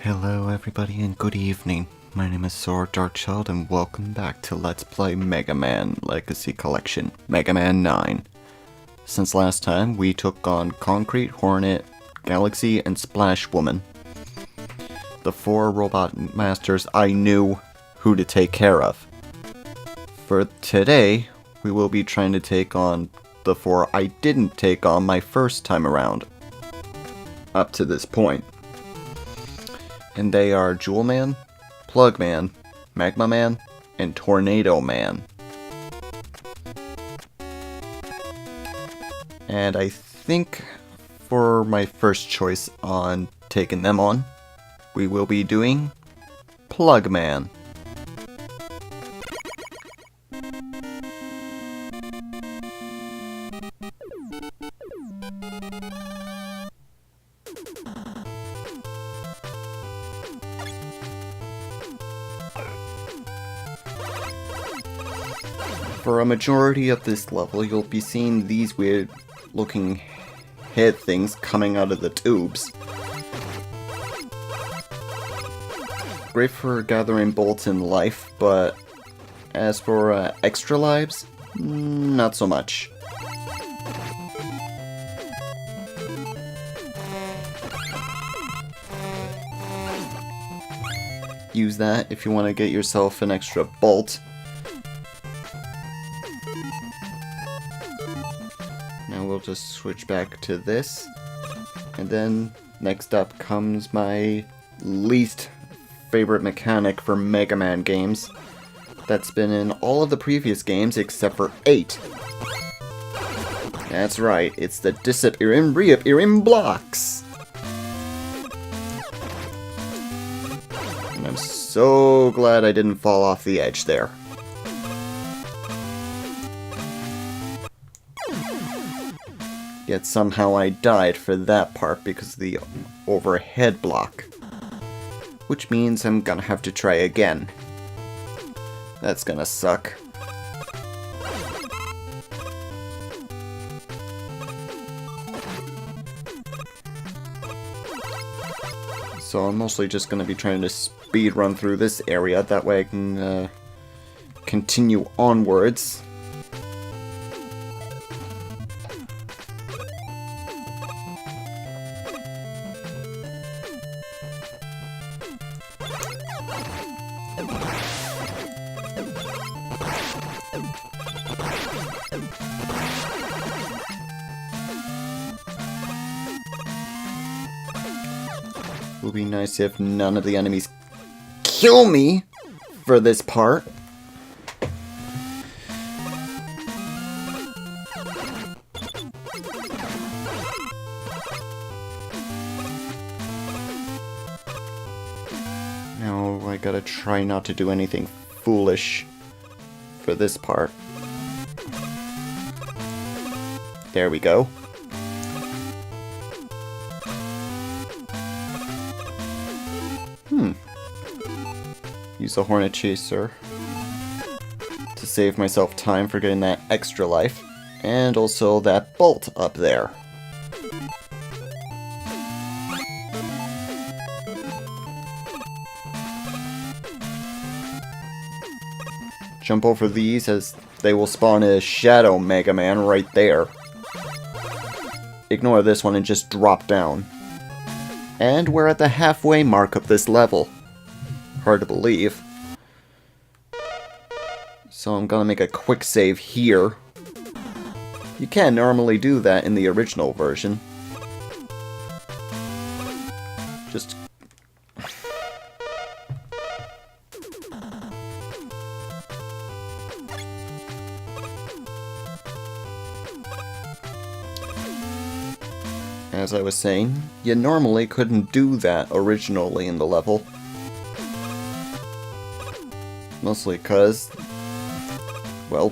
Hello everybody and good evening. My name is Sora Darkchild and welcome back to Let's Play Mega Man Legacy Collection, Mega Man 9. Since last time, we took on Concrete, Hornet, Galaxy, and Splash Woman. The four robot masters I knew who to take care of. For today, we will be trying to take on the four I didn't take on my first time around. Up to this point. And they are Jewel Man, Plug Man, Magma Man, and Tornado Man. And I think for my first choice on taking them on, we will be doing Plug Man. For a majority of this level, you'll be seeing these weird looking head things coming out of the tubes. Great for gathering bolts in life, but as for extra lives, not so much. Use that if you want to get yourself an extra bolt. Now we'll just switch back to this. And then next up comes my least favorite mechanic for Mega Man games. That's been in all of the previous games except for 8. That's right, it's the disappearing, reappearing blocks. And I'm so glad I didn't fall off the edge there. Yet somehow I died for that part because of the overhead block. Which means I'm gonna have to try again. That's gonna suck. So I'm mostly just gonna be trying to speed run through this area, that way I can continue onwards. It would be nice if none of the enemies kill me for this part. Now I gotta try not to do anything foolish for this part. There we go. Use the Hornet Chaser to save myself time for getting that extra life, and also that bolt up there. Jump over these as they will spawn a Shadow Mega Man right there. Ignore this one and just drop down. And we're at the halfway mark of this level. Hard to believe. So I'm gonna make a quick save here. You can normally do that in the original version. Just... As I was saying, you normally couldn't do that originally in the level. Mostly because, well,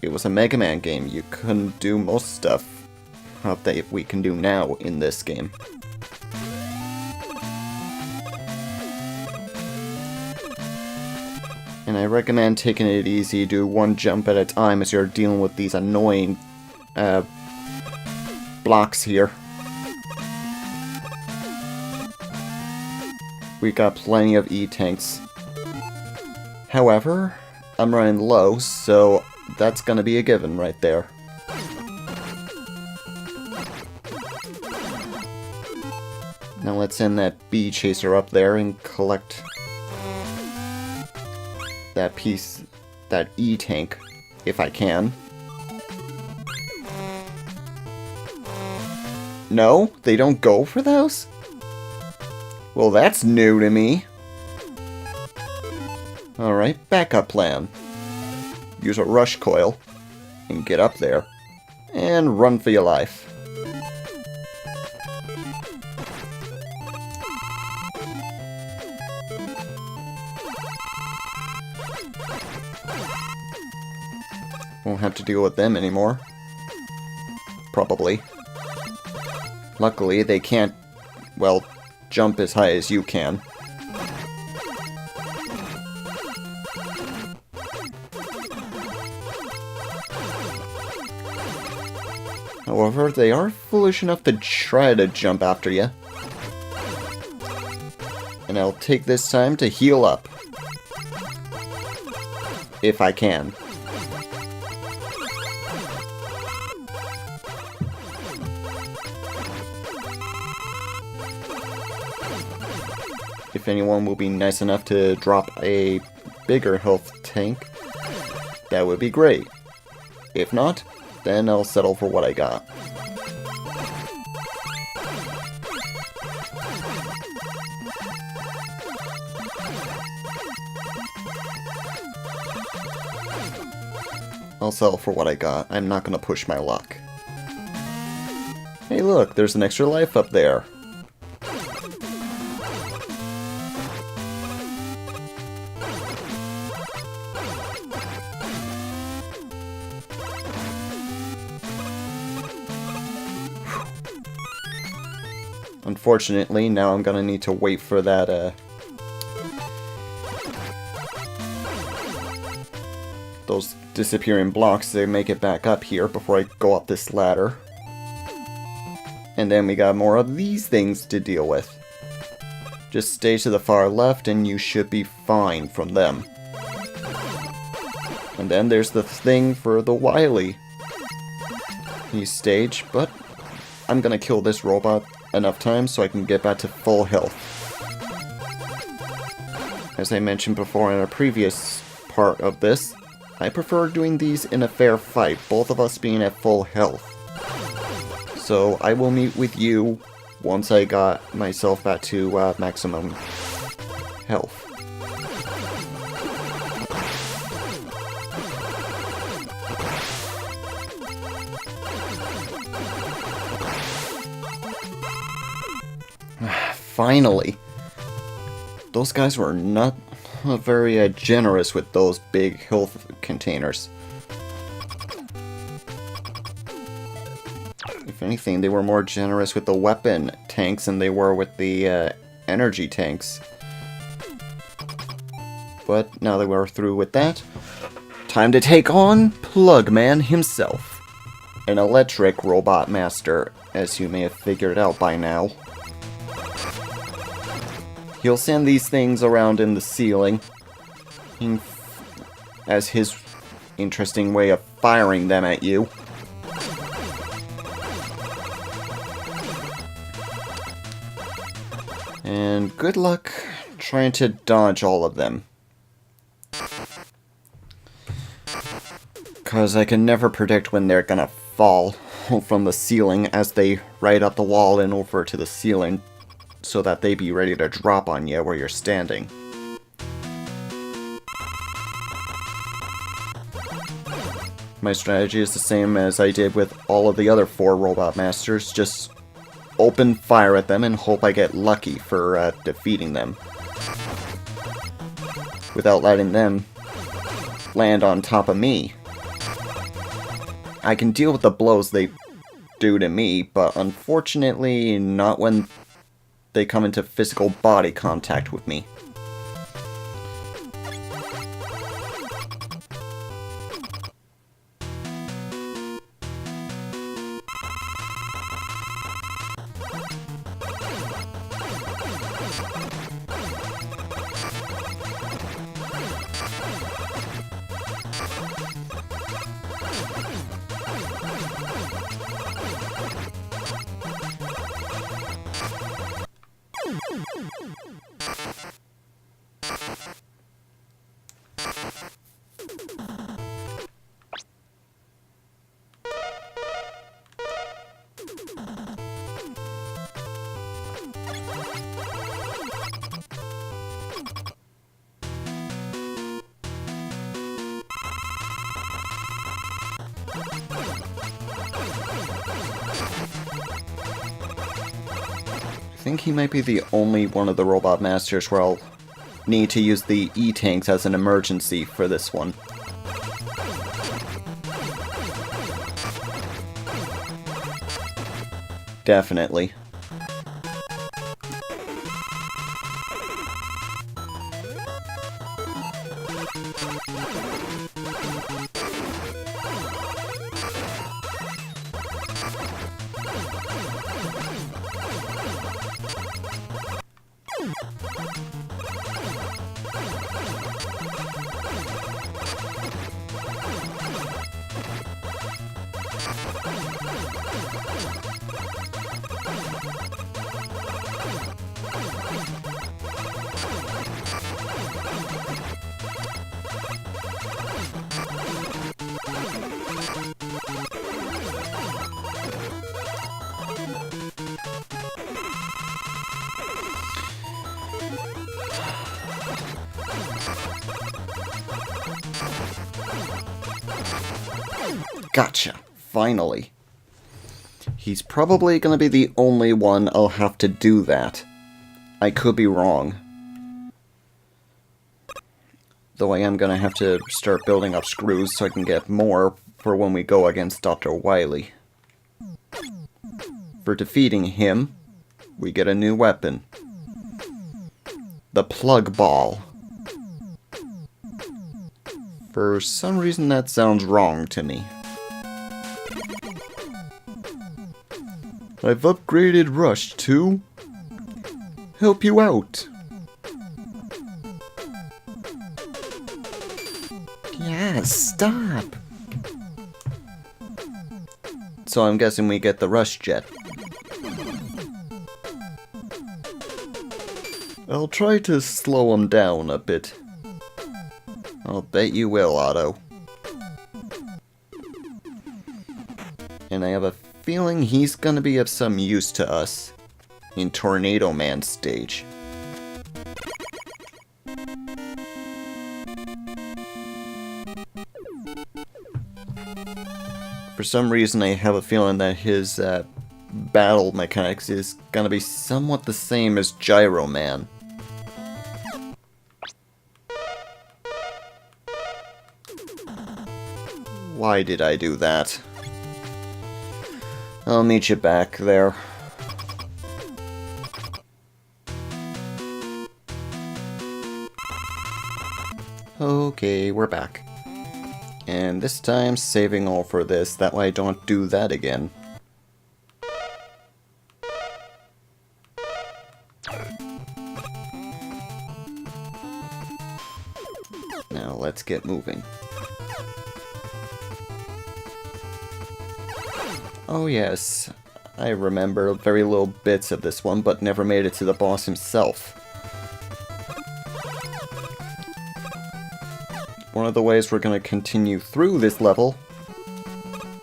it was a Mega Man game. You couldn't do most stuff that we can do now in this game. And I recommend taking it easy, do one jump at a time as you're dealing with these annoying blocks here. We got plenty of E-tanks. However, I'm running low, so that's gonna be a given right there. Now let's send that bee chaser up there and collect that piece, that E-tank, if I can. No? They don't go for those? Well, that's new to me. Alright, backup plan. Use a rush coil and get up there. And run for your life. Won't have to deal with them anymore. Probably. Luckily, they can't, well, jump as high as you can. However, they are foolish enough to try to jump after you. And I'll take this time to heal up. If I can. If anyone will be nice enough to drop a bigger health tank, that would be great. If not, then I'll settle for what I got. I'll settle for what I got. I'm not gonna push my luck. Hey look, there's an extra life up there. Unfortunately, now I'm gonna need to wait for that, those disappearing blocks to make it back up here before I go up this ladder. And then we got more of these things to deal with. Just stay to the far left and you should be fine from them. And then there's the thing for the Wily stage, but I'm gonna kill this robot enough times so I can get back to full health. As I mentioned before in a previous part of this, I prefer doing these in a fair fight, both of us being at full health. So I will meet with you once I got myself back to maximum health. Finally! Those guys were not very generous with those big health containers. If anything, they were more generous with the weapon tanks than they were with the energy tanks. But now that we're through with that, time to take on Plugman himself. An electric robot master, as you may have figured out by now. He'll send these things around in the ceiling as his interesting way of firing them at you. And good luck trying to dodge all of them. Because I can never predict when they're gonna fall from the ceiling as they ride up the wall and over to the ceiling, so that they be ready to drop on you where you're standing. My strategy is the same as I did with all of the other 4 Robot Masters, just open fire at them and hope I get lucky for defeating them. Without letting them land on top of me. I can deal with the blows they do to me, but unfortunately not when they come into physical body contact with me. think he might be the only one of the Robot Masters where I'll need to use the E-Tanks as an emergency for this one. Definitely. Gotcha. Finally. He's probably gonna be the only one I'll have to do that. I could be wrong. Though I am gonna have to start building up screws so I can get more for when we go against Dr. Wily. For defeating him, we get a new weapon. The Plug Ball. For some reason that sounds wrong to me. I've upgraded Rush to help you out. Yeah, stop. So I'm guessing we get the Rush Jet. I'll try to slow him down a bit. I'll bet you will, Otto. And I have a feeling he's gonna be of some use to us in Tornado Man's stage. For some reason I have a feeling that his battle mechanics is gonna be somewhat the same as Gyro Man. Why did I do that? I'll meet you back there. Okay, we're back. And this time, saving all for this, that way I don't do that again. Now let's get moving. Oh yes, I remember very little bits of this one, but never made it to the boss himself. One of the ways we're going to continue through this level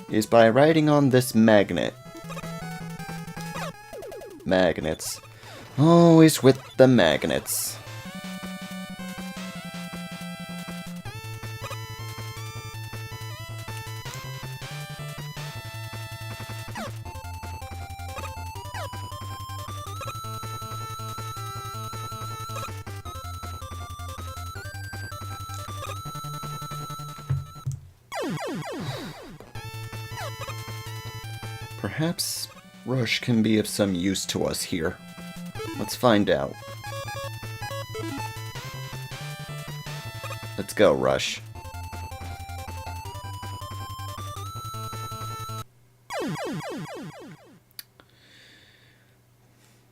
is by riding on this magnet. Magnets. Always with the magnets. Perhaps Rush can be of some use to us here. Let's find out. Let's go, Rush.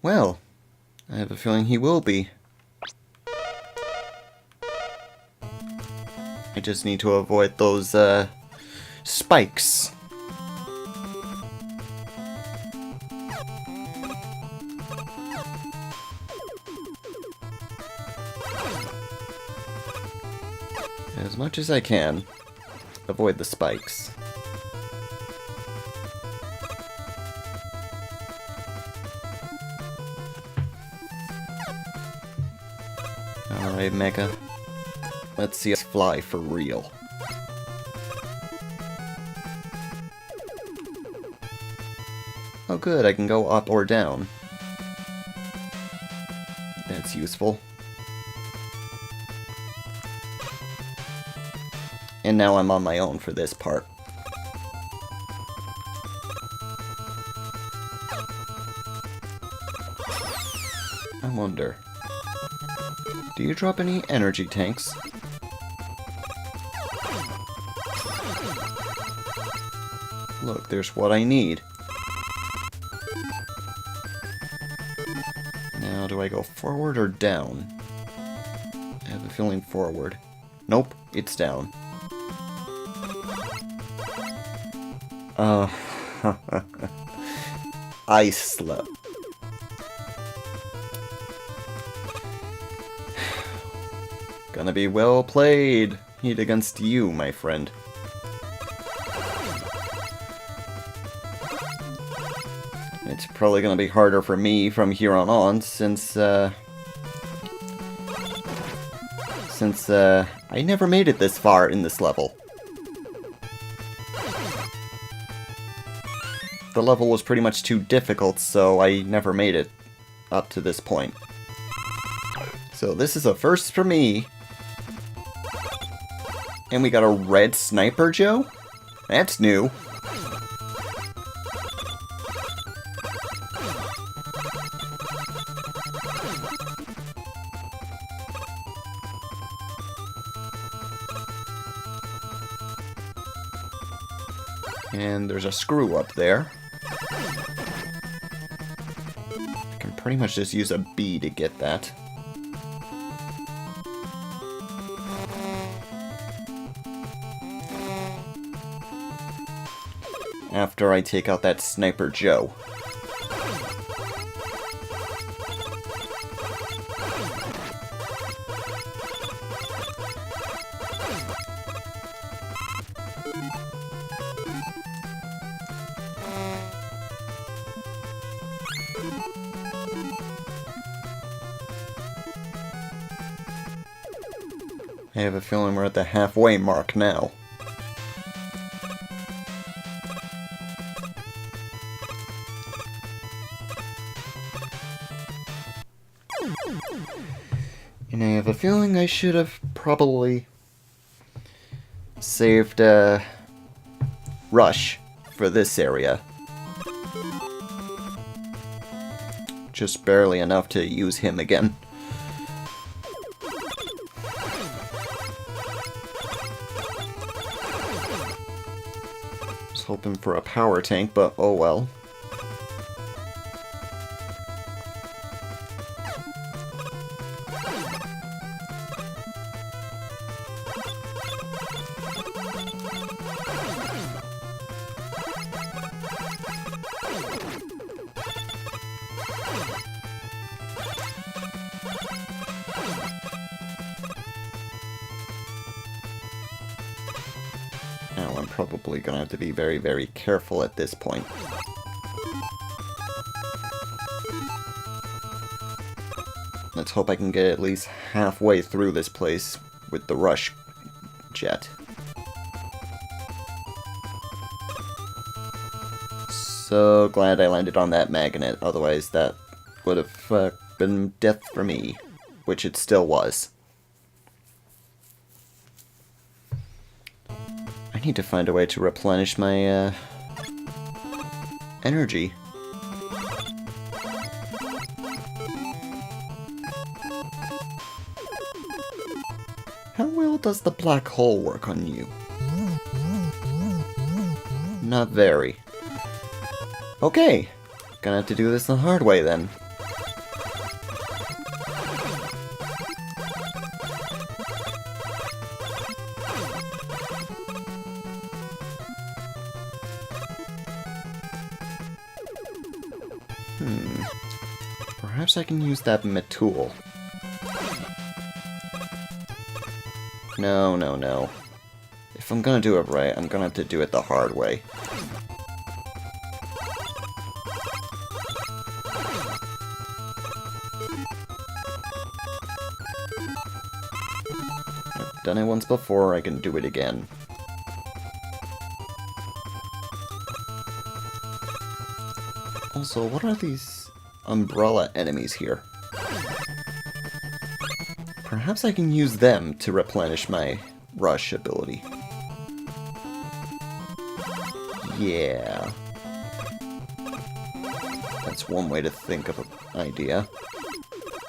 Well, I have a feeling he will be. I just need to avoid those, spikes. As much as I can, avoid the spikes. Alright, Mega. Let's see us fly for real. Oh good, I can go up or down. It's useful. And now I'm on my own for this part. I wonder, do you drop any energy tanks? Look, there's what I need. Now, do I go forward or down? I have a feeling forward. Nope, it's down. Ice Slip. Gonna be well played. Heat against you, my friend. It's probably gonna be harder for me from here on since I never made it this far in this level. The level was pretty much too difficult, so I never made it up to this point. So this is a first for me. And we got a red Sniper Joe? That's new. And there's a screw up there. I can pretty much just use a bee to get that. After I take out that Sniper Joe. I have a feeling we're at the halfway mark now. And I have a feeling I should have probably saved Rush for this area. Just barely enough to use him again. Was hoping for a power tank, but oh well. Now I'm probably gonna have to be very, very careful at this point. Let's hope I can get at least halfway through this place with the Rush jet. So glad I landed on that magnet, otherwise that would have been death for me, which it still was. I need to find a way to replenish my energy. How well does the black hole work on you? Not very. Okay, gonna have to do this the hard way then. Perhaps I can use that Metool. No, no, no. If I'm gonna do it right, I'm gonna have to do it the hard way. I've done it once before, I can do it again. Also, what are these umbrella enemies here? Perhaps I can use them to replenish my rush ability. Yeah. That's one way to think of an idea.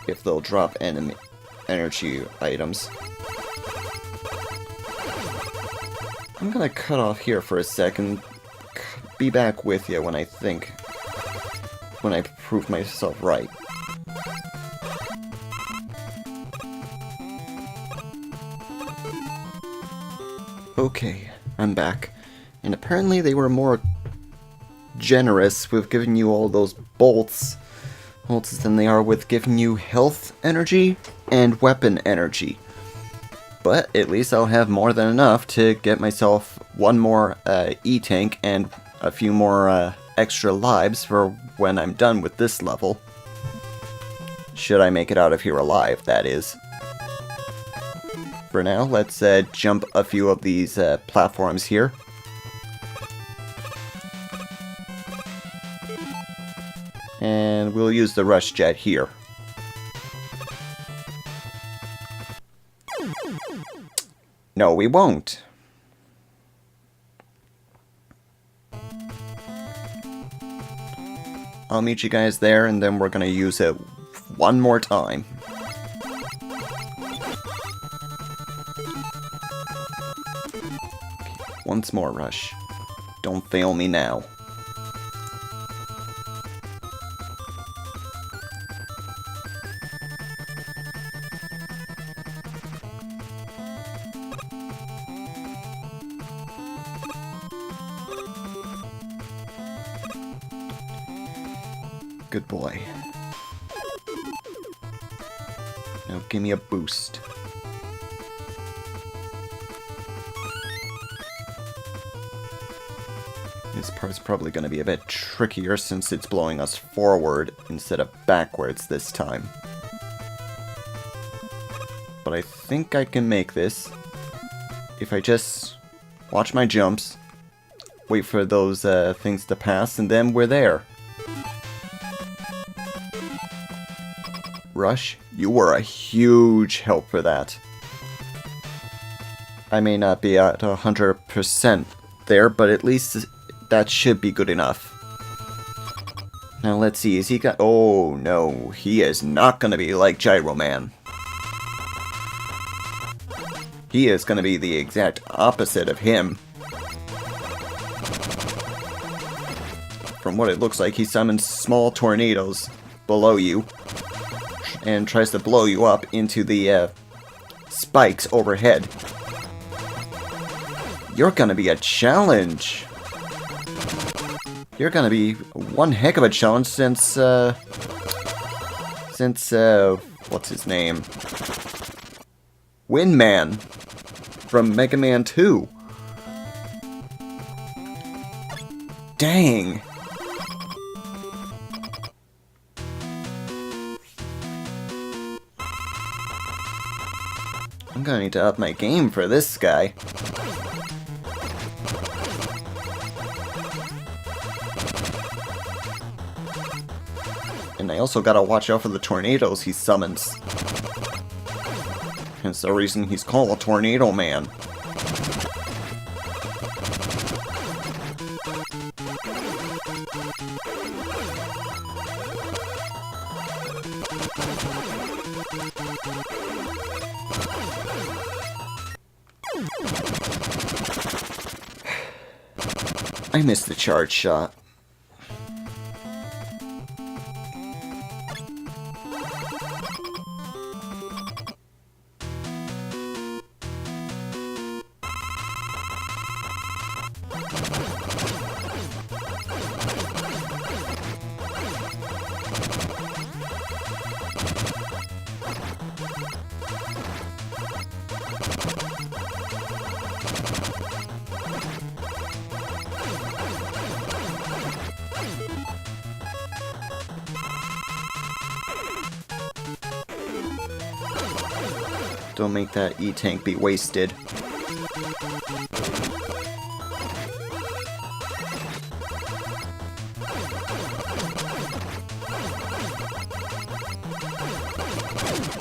If they'll drop enemy energy items. I'm gonna cut off here for a second. Be back with you when I prove myself right. Okay, I'm back. And apparently they were more generous with giving you all those bolts than they are with giving you health energy and weapon energy. But at least I'll have more than enough to get myself one more E-tank and a few more extra lives for when I'm done with this level. Should I make it out of here alive, that is. For now, let's jump a few of these platforms here. And we'll use the rush jet here. No, we won't. I'll meet you guys there, and then we're gonna use it one more time. Once more, Rush. Don't fail me now. Good boy. Now give me a boost. This part's probably going to be a bit trickier since it's blowing us forward instead of backwards this time. But I think I can make this if I just watch my jumps, wait for those things to pass, and then we're there. Rush, you were a huge help for that. I may not be at 100% there, but at least that should be good enough. Now let's see, is he got... Oh no, he is not gonna be like Gyro Man. He is gonna be the exact opposite of him. From what it looks like, he summons small tornadoes below you and tries to blow you up into the spikes overhead. You're gonna be a challenge. You're gonna be one heck of a challenge since what's his name? Windman from Mega Man 2. Dang. I'm gonna need to up my game for this guy. And I also gotta watch out for the tornadoes he summons. Hence the reason he's called Tornado Man. I missed the charge shot. Don't make that E-tank be wasted.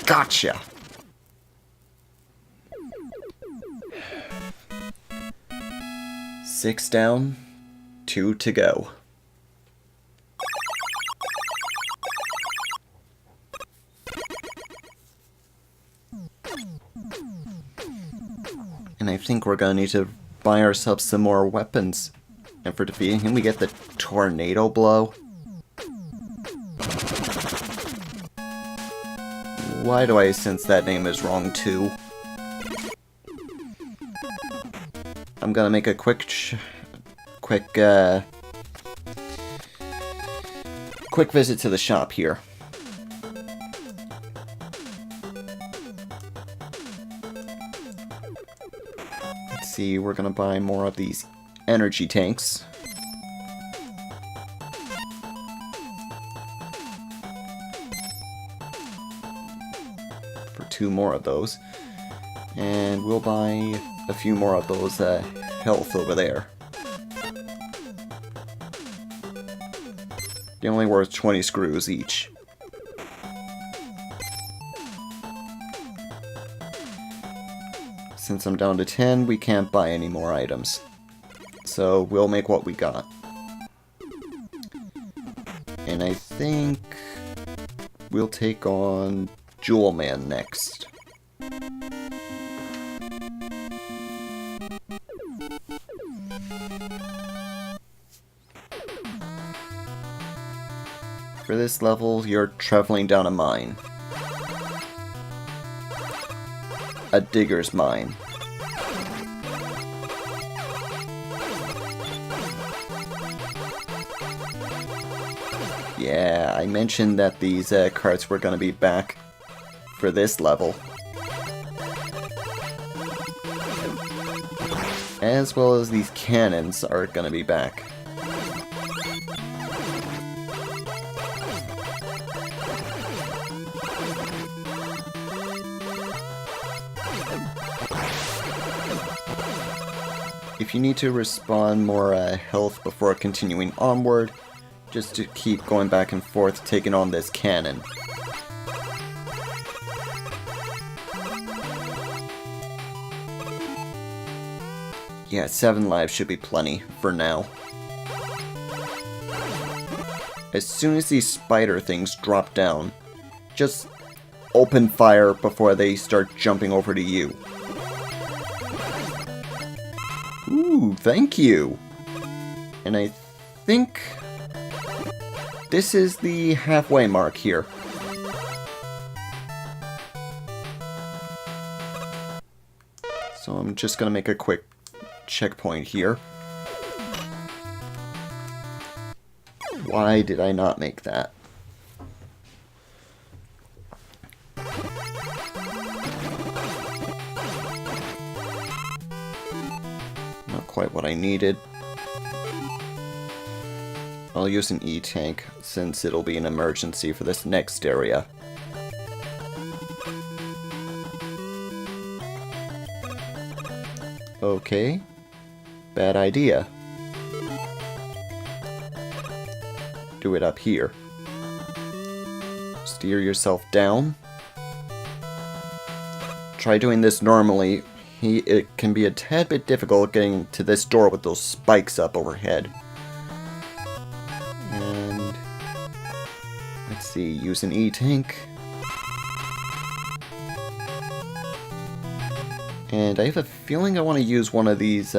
Gotcha! 6 down, 2 to go. And I think we're gonna need to buy ourselves some more weapons. And for defeating him, we get the Tornado Blow. Why do I sense that name is wrong too? I'm gonna make a quick visit to the shop here. Let's see, we're gonna buy more of these energy tanks. For 2 more of those. And we'll buy a few more of those health over there. They're only worth 20 screws each. Since I'm down to 10, we can't buy any more items. So we'll make what we got. And I think we'll take on Jewel Man next. For this level, you're traveling down a mine. A digger's mine. Yeah, I mentioned that these carts were going to be back for this level. As well as these cannons are going to be back. If you need to respawn more health before continuing onward, just to keep going back and forth taking on this cannon. Yeah, 7 lives should be plenty for now. As soon as these spider things drop down, just open fire before they start jumping over to you. Ooh, thank you! And I think this is the halfway mark here. So I'm just gonna make a quick checkpoint here. Why did I not make that? Not quite what I needed. I'll use an E-tank, since it'll be an emergency for this next area. Okay. Bad idea. Do it up here. Steer yourself down. Try doing this normally. It can be a tad bit difficult getting to this door with those spikes up overhead. And let's see, use an E-tank. And I have a feeling I want to use one of these,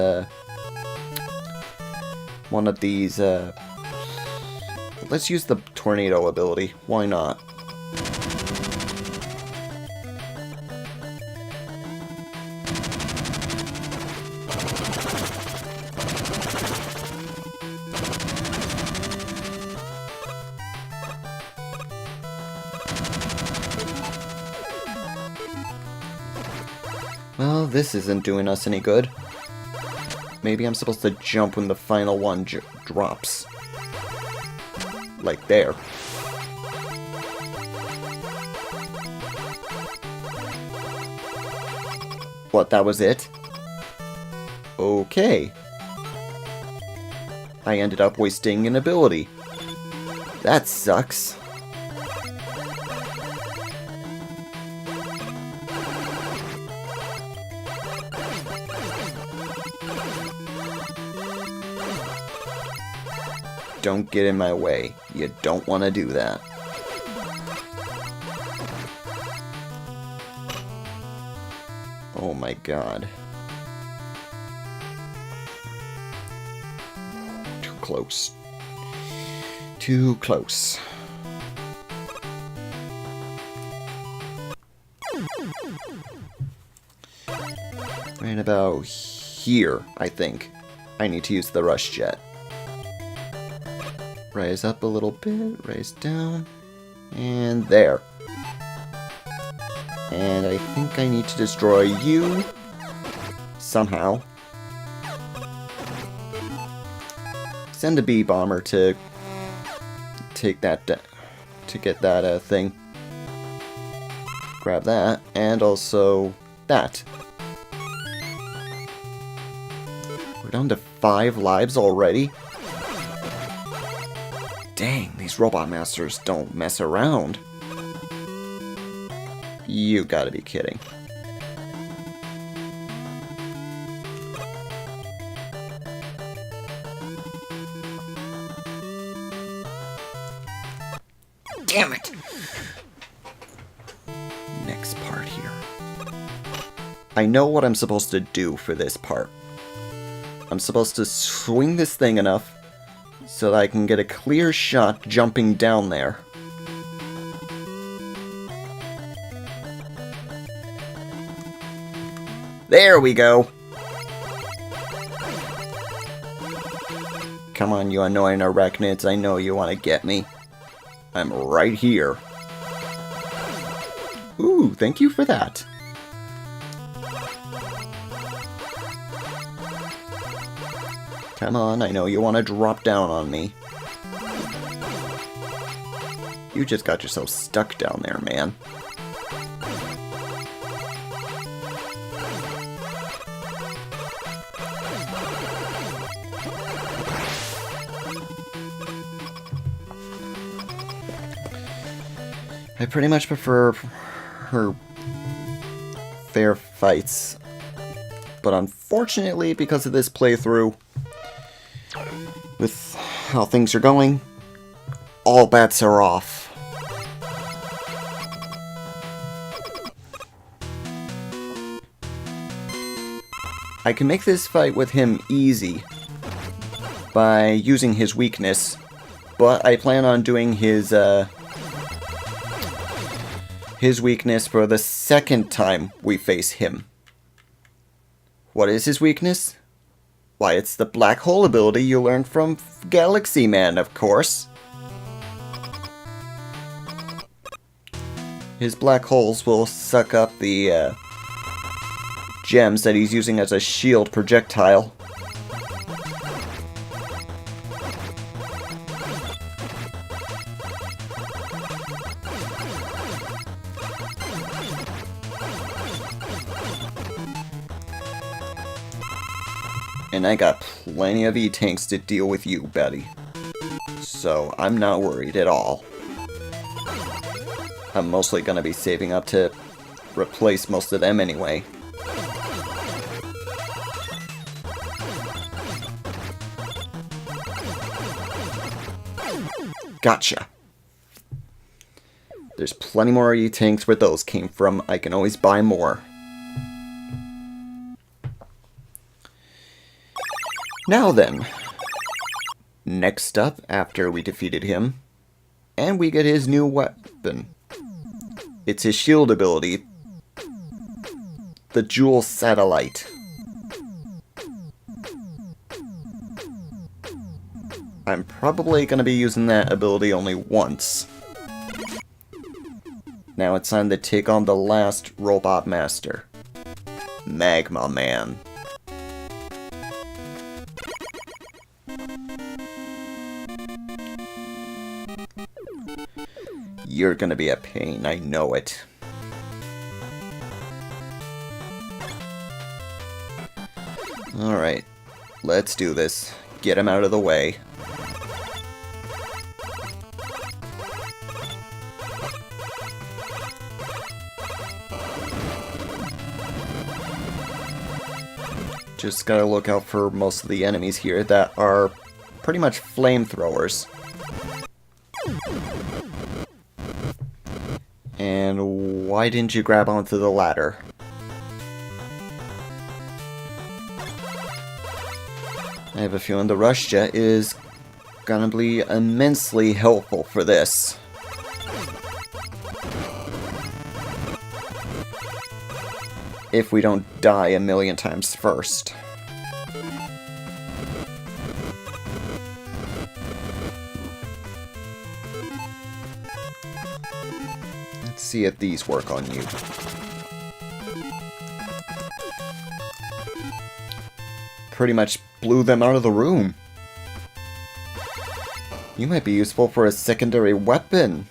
let's use the tornado ability. Why not? Well, this isn't doing us any good. Maybe I'm supposed to jump when the final one drops. Like there. What, that was it? Okay. I ended up wasting an ability. That sucks. don't get in my way. You don't want to do that. Oh my god. Too close. Too close. Right about here, I think. I need to use the rush jet. Raise up a little bit, raise down, and there. And I think I need to destroy you somehow. Send a bee bomber to take that to get that thing. Grab that, and also that. We're down to 5 lives already. Dang, these robot masters don't mess around. You gotta be kidding. Damn it! Next part here. I know what I'm supposed to do for this part. I'm supposed to swing this thing enough so that I can get a clear shot jumping down there. There we go! Come on, you annoying arachnids, I know you want to get me. I'm right here. Ooh, thank you for that. Come on, I know you want to drop down on me. You just got yourself stuck down there, man. I pretty much prefer her fair fights, but unfortunately, because of this playthrough, with how things are going, all bets are off. I can make this fight with him easy by using his weakness, but I plan on doing his weakness for the second time we face him. What is his weakness? Why, it's the black hole ability you learned from Galaxy Man, of course. His black holes will suck up the gems that he's using as a shield projectile. And I got plenty of E-Tanks to deal with you, Betty. So I'm not worried at all. I'm mostly gonna be saving up to replace most of them anyway. Gotcha. There's plenty more E-Tanks where those came from. I can always buy more. Now then, next up, after we defeated him, and we get his new weapon. It's his shield ability, the Jewel Satellite. I'm probably going to be using that ability only once. Now it's time to take on the last Robot Master, Magma Man. You're gonna be a pain, I know it. Alright, let's do this. Get him out of the way. Just gotta look out for most of the enemies here that are pretty much flamethrowers. And why didn't you grab onto the ladder? I have a feeling the rush jet is gonna be immensely helpful for this. If we don't die a million times first. Let's see if these work on you. Pretty much blew them out of the room. You might be useful for a secondary weapon.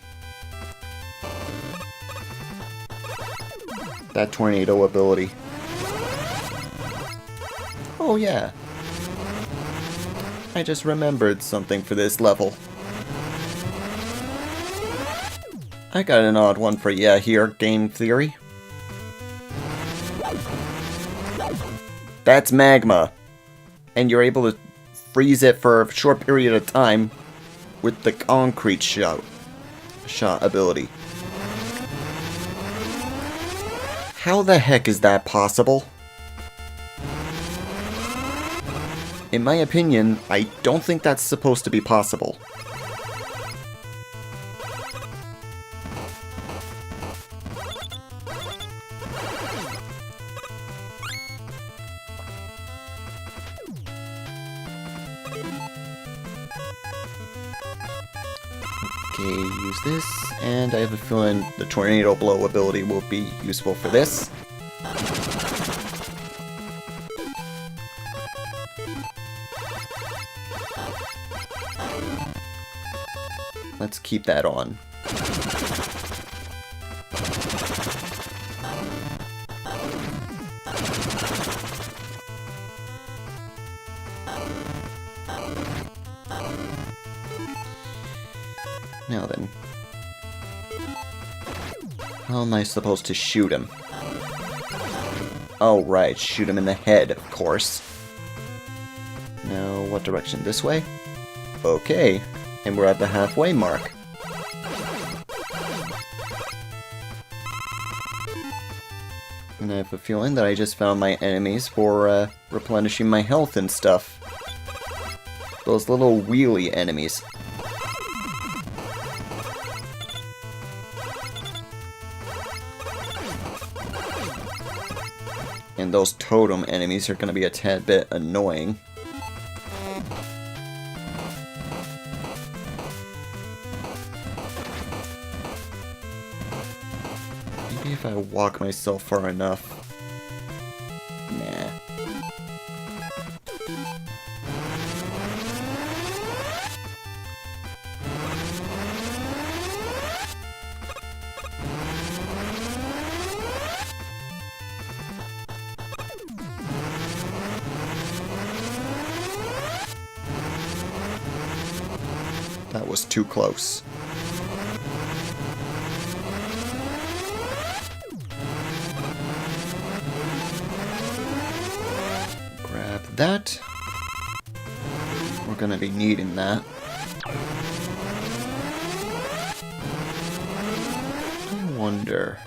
That tornado ability. Oh yeah. I just remembered something for this level. I got an odd one for ya here, Game Theory. That's magma. And you're able to freeze it for a short period of time with the concrete shot ability. How the heck is that possible? In my opinion, I don't think that's supposed to be possible. Okay, use this, and I have a feeling the tornado blow ability will be useful for this. Let's keep that on. Now then. How am I supposed to shoot him? Oh right, shoot him in the head, of course. Now, what direction? This way? Okay, and we're at the halfway mark. And I have a feeling that I just found my enemies for replenishing my health and stuff. Those little wheelie enemies. And those totem enemies are going to be a tad bit annoying. Maybe if I walk myself far enough. Nah. That was too close. Grab that. We're gonna be needing that. I wonder...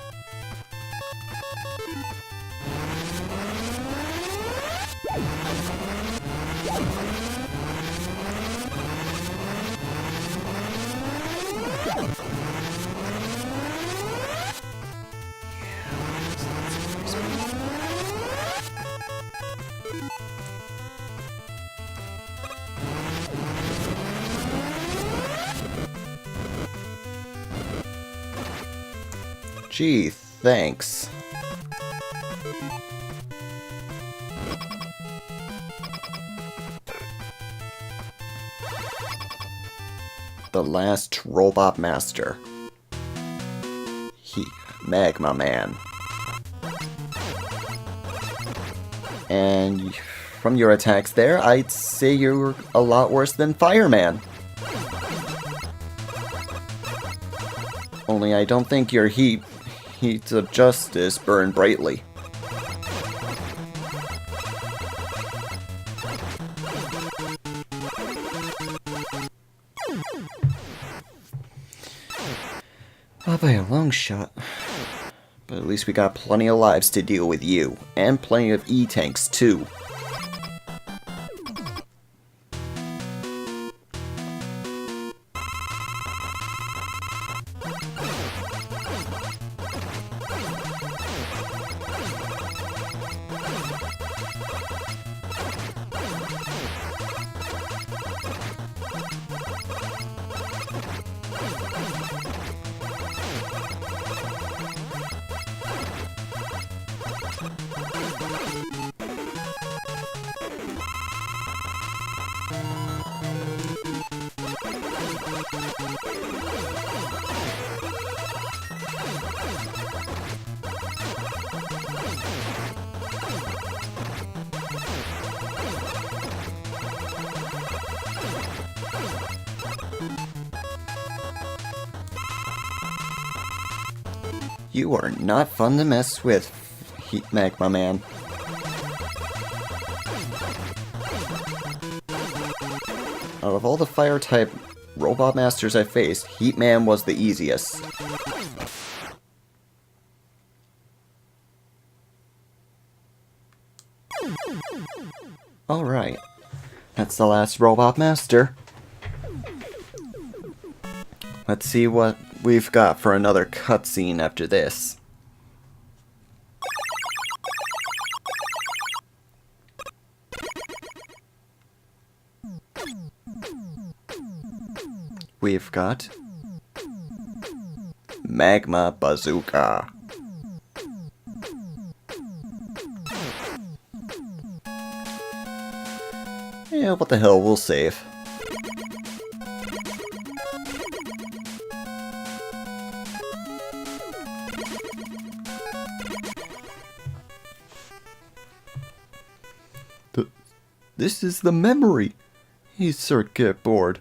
Gee, thanks. The last Robot Master. Magma Man. And from your attacks there, I'd say you're a lot worse than Fireman. Only I don't think your heats of justice burn brightly. Not by a long shot. But at least we got plenty of lives to deal with you. And plenty of E-tanks, too. You are not fun to mess with, Heat Magma Man. Out of all the fire-type robot masters I faced, Heat Man was the easiest. Alright, that's the last robot master. Let's see what we've got for another cutscene after this. We've got Magma Bazooka. Yeah, what the hell, we'll save. This is the memory. He's sure get bored.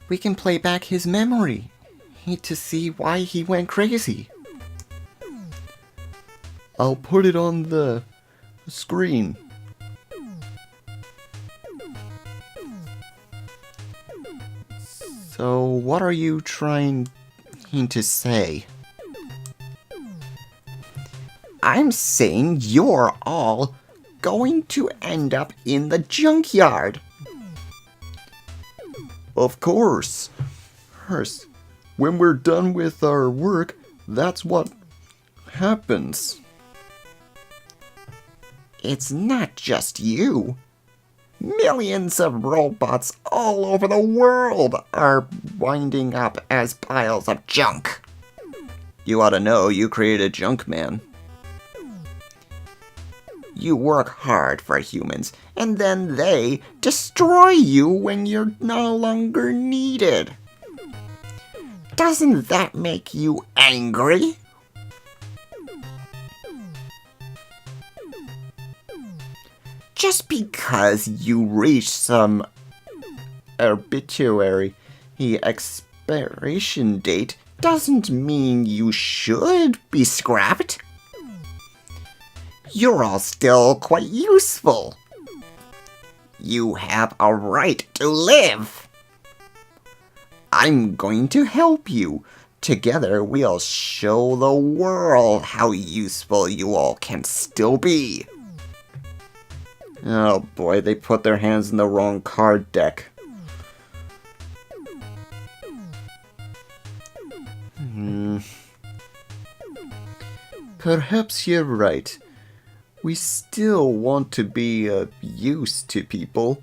We can play back his memory to see why he went crazy. I'll put it on the screen. So, what are you trying to say? I'm saying you're all going to end up in the junkyard. Of course. First, when we're done with our work, that's what happens. It's not just you. Millions of robots all over the world are winding up as piles of junk. You ought to know you created Junkman. You work hard for humans, and then they destroy you when you're no longer needed. Doesn't that make you angry? Just because you reach some arbitrary expiration date doesn't mean you should be scrapped. You're all still quite useful. You have a right to live. I'm going to help you. Together we'll show the world how useful you all can still be. Oh boy, they put their hands in the wrong card deck. Perhaps you're right. We still want to be of use to people.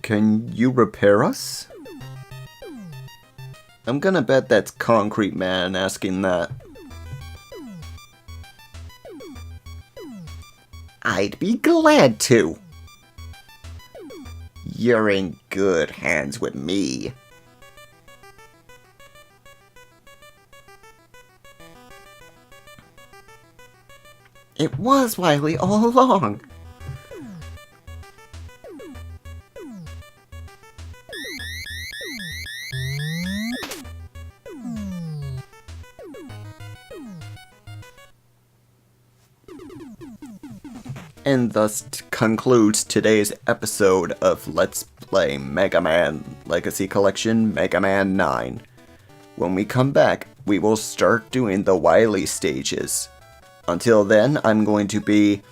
Can you repair us? I'm gonna bet that's Concrete Man asking that. I'd be glad to. You're in good hands with me. It was Wily all along. And thus concludes today's episode of Let's Play Mega Man Legacy Collection Mega Man 9. When we come back, we will start doing the Wily stages. Until then, I'm going to be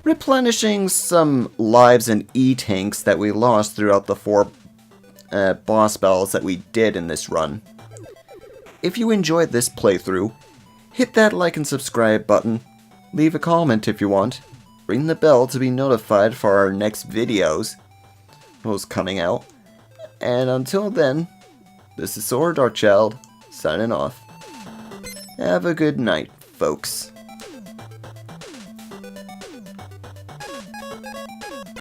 replenishing some lives and E-tanks that we lost throughout the 4 boss battles that we did in this run. If you enjoyed this playthrough, hit that like and subscribe button, leave a comment if you want, ring the bell to be notified for our next videos, those coming out, and until then, this is Sora Darkchild, signing off. Have a good night, folks.